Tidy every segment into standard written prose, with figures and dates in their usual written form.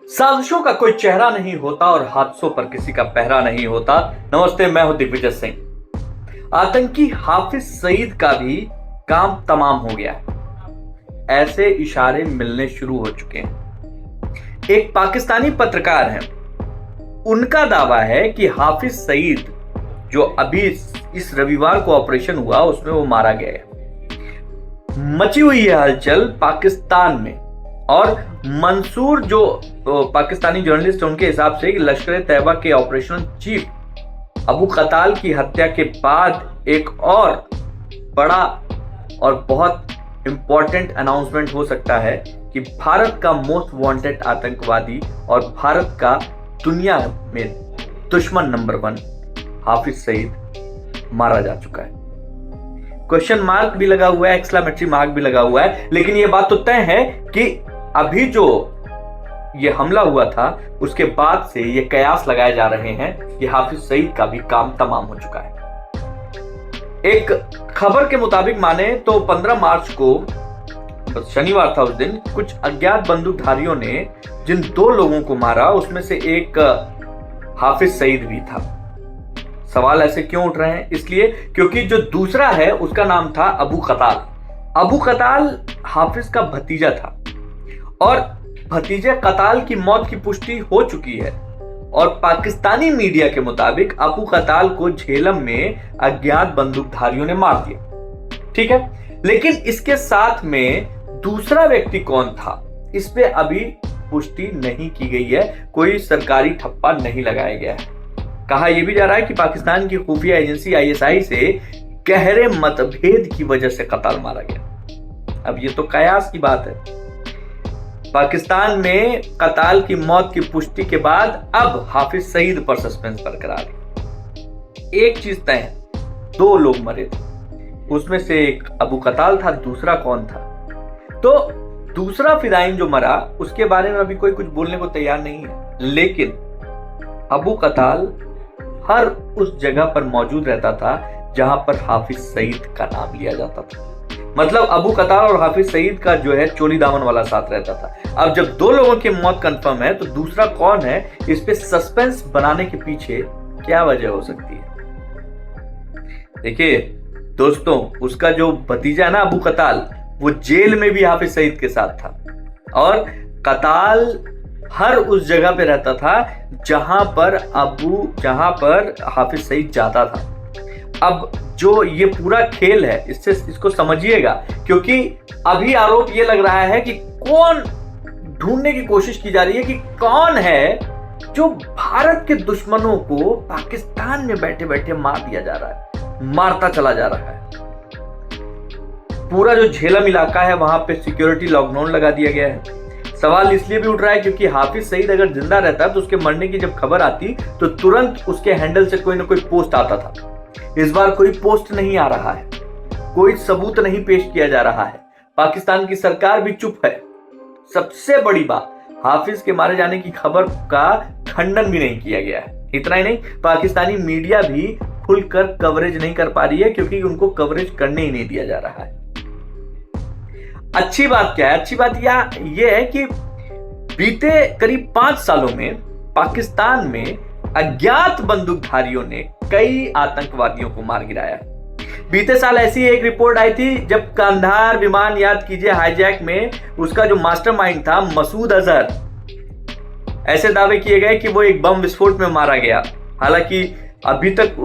साजिशों का कोई चेहरा नहीं होता और हादसों पर किसी का पहरा नहीं होता। नमस्ते, मैं हूं दिग्विजय सिंह। आतंकी हाफिज सईद का भी काम तमाम हो गया है। ऐसे इशारे मिलने शुरू हो चुके हैं। एक पाकिस्तानी पत्रकार हैं, उनका दावा है कि हाफिज सईद जो अभी इस रविवार को ऑपरेशन हुआ उसमें वो मारा गया है। मची हुई है हलचल पाकिस्तान में। और मंसूर जो पाकिस्तानी जर्नलिस्ट है, उनके हिसाब से लश्कर तैयबा के ऑपरेशनल चीफ अबू कताल की हत्या के बाद एक और बड़ा और बहुत इंपॉर्टेंट अनाउंसमेंट हो सकता है कि भारत का मोस्ट वांटेड आतंकवादी और भारत का दुनिया में दुश्मन नंबर 1 हाफिज सईद मारा जा चुका है। क्वेश्चन मार्क भी लगा हुआ है, एक्सक्लेमेटरी मार्क भी लगा हुआ है, लेकिन यह बात तो तय है कि अभी जो ये हमला हुआ था उसके बाद से ये कयास लगाए जा रहे हैं कि हाफिज सईद का भी काम तमाम हो चुका है। एक खबर के मुताबिक माने तो 15 मार्च को शनिवार था, उस दिन कुछ अज्ञात बंदूकधारियों ने जिन 2 लोगों को मारा उसमें से एक हाफिज सईद भी था। सवाल ऐसे क्यों उठ रहे हैं? इसलिए क्योंकि जो दूसरा है उसका नाम था अबू कताल। अबू कताल हाफिज का भतीजा था और भतीजे कताल की मौत की पुष्टि हो चुकी है। और पाकिस्तानी मीडिया के मुताबिक अबू कताल को झेलम में अज्ञात बंदूकधारियों ने मार दिया। ठीक है, लेकिन इसके साथ में दूसरा व्यक्ति कौन था इस पे अभी पुष्टि नहीं की गई है, कोई सरकारी ठप्पा नहीं लगाया गया है। कहा यह भी जा रहा है कि पाकिस्तान की खुफिया एजेंसी ISI से गहरे मतभेद की वजह से कताल मारा गया। अब ये तो कयास की बात है। पाकिस्तान में कताल की मौत की पुष्टि के बाद अब हाफिज सईद पर सस्पेंस बरकरार है। एक चीज तय है, 2 लोग मरे थे, उसमें से एक अबू कताल था, दूसरा कौन था? तो दूसरा फिदाइन जो मरा उसके बारे में अभी कोई कुछ बोलने को तैयार नहीं है, लेकिन अबू कताल हर उस जगह पर मौजूद रहता था जहां पर हाफिज सईद का नाम लिया जाता था। मतलब अबू कताल और हाफिज सईद का जो है चोली दामन वाला साथ रहता था। अब जब 2 लोगों की मौत कंफर्म है तो दूसरा कौन है, इस पे सस्पेंस बनाने के पीछे क्या वजह हो सकती है? देखिए दोस्तों, उसका जो भतीजा है ना अबू कताल, वो जेल में भी हाफिज सईद के साथ था और कताल हर उस जगह पे रहता था जहां पर हाफिज सईद जाता था। अब जो ये पूरा खेल है इसको समझिएगा, क्योंकि अभी आरोप ये लग रहा है कि कौन ढूंढने की कोशिश की जा रही है कि कौन है जो भारत के दुश्मनों को पाकिस्तान में बैठे बैठे मार दिया जा रहा है, मारता चला जा रहा है। पूरा जो झेलम इलाका है वहां पे सिक्योरिटी लॉकडाउन लगा दिया गया है। सवाल इसलिए भी उठ रहा है क्योंकि हाफिज सईद अगर जिंदा रहता तो उसके मरने की जब खबर आती तो तुरंत उसके हैंडल से कोई ना कोई पोस्ट आता था। इस बार कोई पोस्ट नहीं आ रहा है, कोई सबूत नहीं पेश किया जा रहा है, पाकिस्तान की सरकार भी चुप है। सबसे बड़ी बात, हाफिज के मारे जाने की खबर का खंडन भी नहीं किया गया है। इतना ही नहीं, पाकिस्तानी मीडिया भी खुलकर कवरेज नहीं कर पा रही है क्योंकि उनको कवरेज करने ही नहीं दिया जा रहा है। अच्छी बात क्या है? अच्छी बात यह है कि बीते करीब 5 सालों में पाकिस्तान में अज्ञात बंदूकधारियों ने कई आतंकवादियों को मार गिराया है। बीते साल ऐसी एक रिपोर्ट आई थी जब कंधार विमान, याद कीजिए, हाईजैक में उसका जो मास्टरमाइंड था मसूद अजहर, ऐसे दावे किए गए कि वो एक बम विस्फोट में मारा गया। हालांकि अभी तक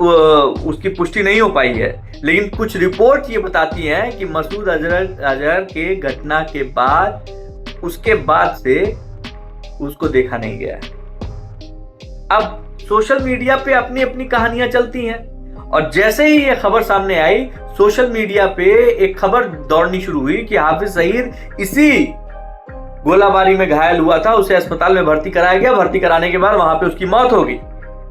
उसकी पुष्टि नहीं हो पाई है, लेकिन कुछ रिपोर्ट ये बताती हैं कि मसूद अजहर के घटना के बाद उसके बाद से उसको देखा नहीं गया। अब सोशल मीडिया पे अपनी अपनी कहानियां चलती हैं और जैसे ही ये खबर सामने आई, सोशल मीडिया पे एक खबर दौड़नी शुरू हुई कि हाफिज सईद इसी गोलाबारी में घायल हुआ था, उसे अस्पताल में भर्ती कराया गया, भर्ती कराने के बाद वहां पे उसकी मौत हो गई।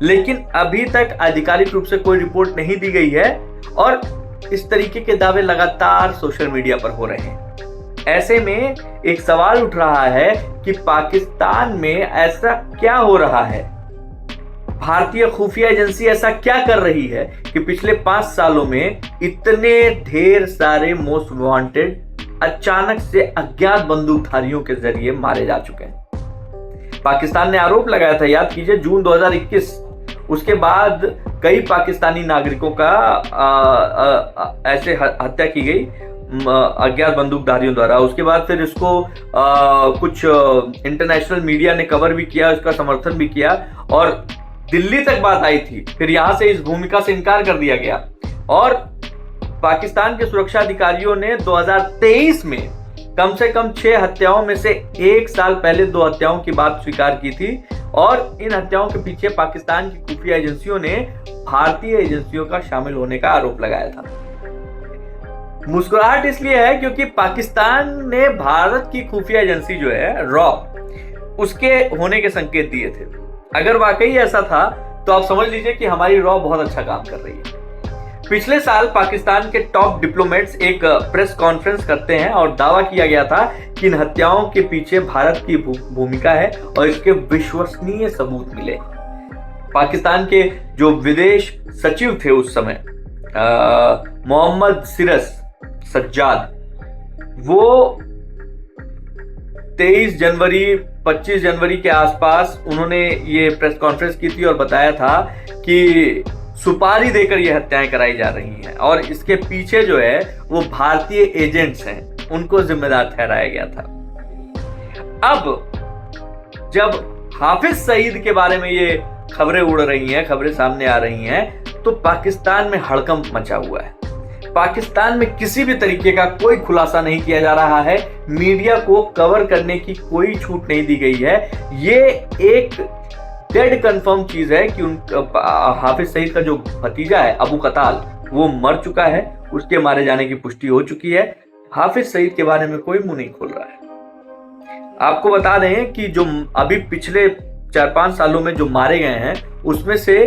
लेकिन अभी तक आधिकारिक रूप से कोई रिपोर्ट नहीं दी गई है और इस तरीके के दावे लगातार सोशल मीडिया पर हो रहे हैं। ऐसे में एक सवाल उठ रहा है कि पाकिस्तान में ऐसा क्या हो रहा है, भारतीय खुफिया एजेंसी ऐसा क्या कर रही है कि पिछले 5 सालों में इतने ढेर सारे मोस्ट वांटेड अचानक से अज्ञात बंदूकधारियों के जरिए मारे जा चुके हैं। पाकिस्तान ने आरोप लगाया था, याद कीजिए, जून 2021। उसके बाद कई पाकिस्तानी नागरिकों का ऐसे हत्या की गई अज्ञात बंदूकधारियों द्वारा। उसके बाद फिर इसको कुछ इंटरनेशनल मीडिया ने कवर भी किया, उसका समर्थन भी किया और दिल्ली तक बात आई थी। फिर यहां से इस भूमिका से इनकार कर दिया गया और पाकिस्तान के सुरक्षा अधिकारियों ने 2023 में कम से कम 6 हत्याओं में से 1 साल पहले 2 हत्याओं की बात स्वीकार की थी और इन हत्याओं के पीछे पाकिस्तान की खुफिया एजेंसियों ने भारतीय एजेंसियों का शामिल होने का आरोप लगाया था। मुस्कुराहट इसलिए है क्योंकि पाकिस्तान ने भारत की खुफिया एजेंसी जो है रॉ, उसके होने के संकेत दिए थे। अगर वाकई ऐसा था तो आप समझ लीजिए कि हमारी रॉ बहुत अच्छा काम कर रही है। पिछले साल पाकिस्तान के टॉप डिप्लोमेट्स एक प्रेस कॉन्फ्रेंस करते हैं और दावा किया गया था कि इन हत्याओं के पीछे भारत की भूमिका है और इसके विश्वसनीय सबूत मिले। पाकिस्तान के जो विदेश सचिव थे उस समय, मोहम्मद सिरस सज्जाद, वो 23 जनवरी 25 जनवरी के आसपास उन्होंने ये प्रेस कॉन्फ्रेंस की थी और बताया था कि सुपारी देकर ये हत्याएं कराई जा रही हैं और इसके पीछे जो है वो भारतीय एजेंट्स हैं, उनको जिम्मेदार ठहराया गया था। अब जब हाफिज सईद के बारे में ये खबरें उड़ रही हैं, खबरें सामने आ रही हैं, तो पाकिस्तान में हड़कंप मचा हुआ है। पाकिस्तान में किसी भी तरीके का कोई खुलासा नहीं किया जा रहा है, मीडिया को कवर करने की कोई छूट नहीं दी गई है। ये एक डेड कंफर्म चीज है कि हाफिज सईद का जो भतीजा है अबू कताल, वो मर चुका है, उसके मारे जाने की पुष्टि हो चुकी है। हाफिज सईद के बारे में कोई मुंह नहीं खोल रहा है। आपको बता दें कि जो अभी पिछले 4-5 सालों में जो मारे गए हैं उसमें से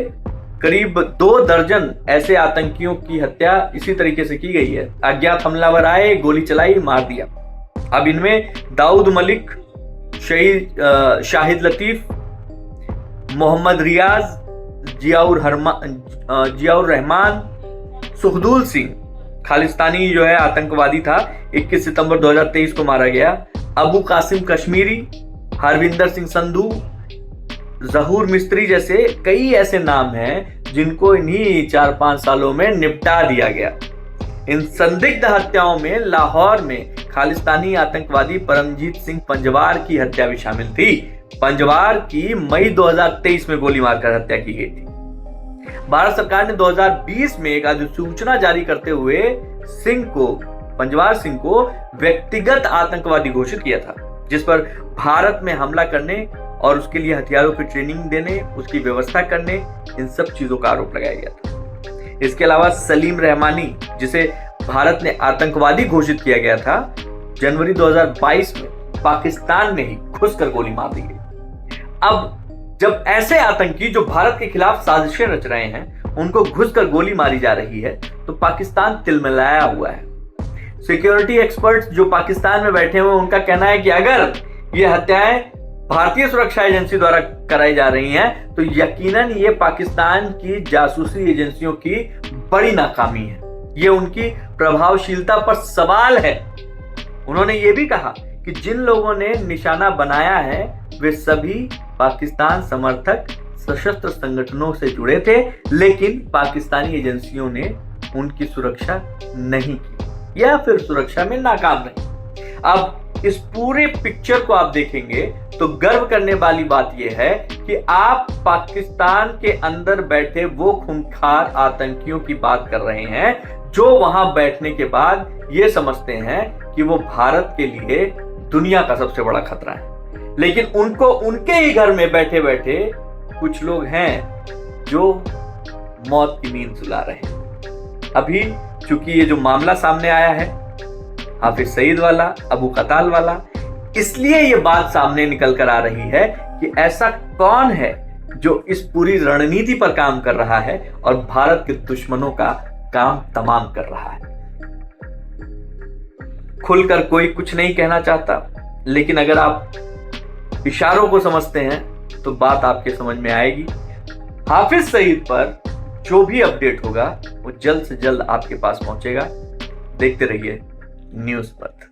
करीब 2 दर्जन ऐसे आतंकियों की हत्या इसी तरीके से की गई है। अज्ञात हमलावर आए, गोली चलाई, मार दिया। अब इनमें दाऊद मलिक, शाहिद लतीफ, मोहम्मद रियाज, जियाउर रहमान, सुखदुल सिंह, खालिस्तानी जो है आतंकवादी था, 21 सितंबर 2023 को मारा गया। अबू कासिम कश्मीरी, हरविंदर सिंह संधू, जहूर मिस्त्री जैसे कई ऐसे नाम हैं जिनको इन्हीं 4-5 सालों में निपटा दिया गया। इन संदिग्ध हत्याओं में लाहौर में खालिस्तानी आतंकवादी परमजीत सिंह पंजवार की हत्या भी शामिल थी। पंजवार की मई 2023 में गोली मारकर हत्या की गई थी। भारत सरकार ने 2020 में एक अधिसूचना जारी करते हुए पंजवार सिंह को व्यक्तिगत आतंकवादी घोषित किया था, जिस पर भारत में हमला करने और उसके लिए हथियारों की ट्रेनिंग देने, उसकी व्यवस्था करने, इन सब चीजों का आरोप लगाया गया था। इसके अलावा सलीम रहमानी, जिसे भारत ने आतंकवादी घोषित किया गया था, जनवरी 2022 में पाकिस्तान में ही घुसकर गोली मार दी गई। अब जब ऐसे आतंकी जो भारत के खिलाफ साजिशें रच रहे हैं उनको घुसकर गोली मारी जा रही है तो पाकिस्तान तिलमिलाया हुआ है। सिक्योरिटी एक्सपर्ट्स जो पाकिस्तान में बैठे हुए उनका कहना है कि अगर ये हत्याएं भारतीय सुरक्षा एजेंसी द्वारा कराई जा रही हैं तो यकीनन ये पाकिस्तान की जासूसी एजेंसियों की बड़ी नाकामी है, ये उनकी प्रभावशीलता पर सवाल है। उन्होंने ये भी कहा कि जिन लोगों ने निशाना बनाया है वे सभी पाकिस्तान समर्थक सशस्त्र संगठनों से जुड़े थे, लेकिन पाकिस्तानी एजेंसियों ने उनकी सुरक्षा नहीं की या फिर सुरक्षा में नाकाम रही। अब इस पूरे पिक्चर को आप देखेंगे तो गर्व करने वाली बात यह है कि आप पाकिस्तान के अंदर बैठे वो खूंखार आतंकियों की बात कर रहे हैं जो वहां बैठने के बाद ये समझते हैं कि वो भारत के लिए दुनिया का सबसे बड़ा खतरा है, लेकिन उनको उनके ही घर में बैठे बैठे कुछ लोग हैं जो मौत की नींद सुला रहे हैं। अभी चूंकि ये जो मामला सामने आया है हाफिज सईद वाला, अबू कताल वाला, इसलिए ये बात सामने निकल कर आ रही है कि ऐसा कौन है जो इस पूरी रणनीति पर काम कर रहा है और भारत के दुश्मनों का काम तमाम कर रहा है। खुलकर कोई कुछ नहीं कहना चाहता, लेकिन अगर आप इशारों को समझते हैं तो बात आपके समझ में आएगी। हाफिज सईद पर जो भी अपडेट होगा वो जल्द से जल्द आपके पास पहुंचेगा। देखते रहिए न्यूज़ पथ।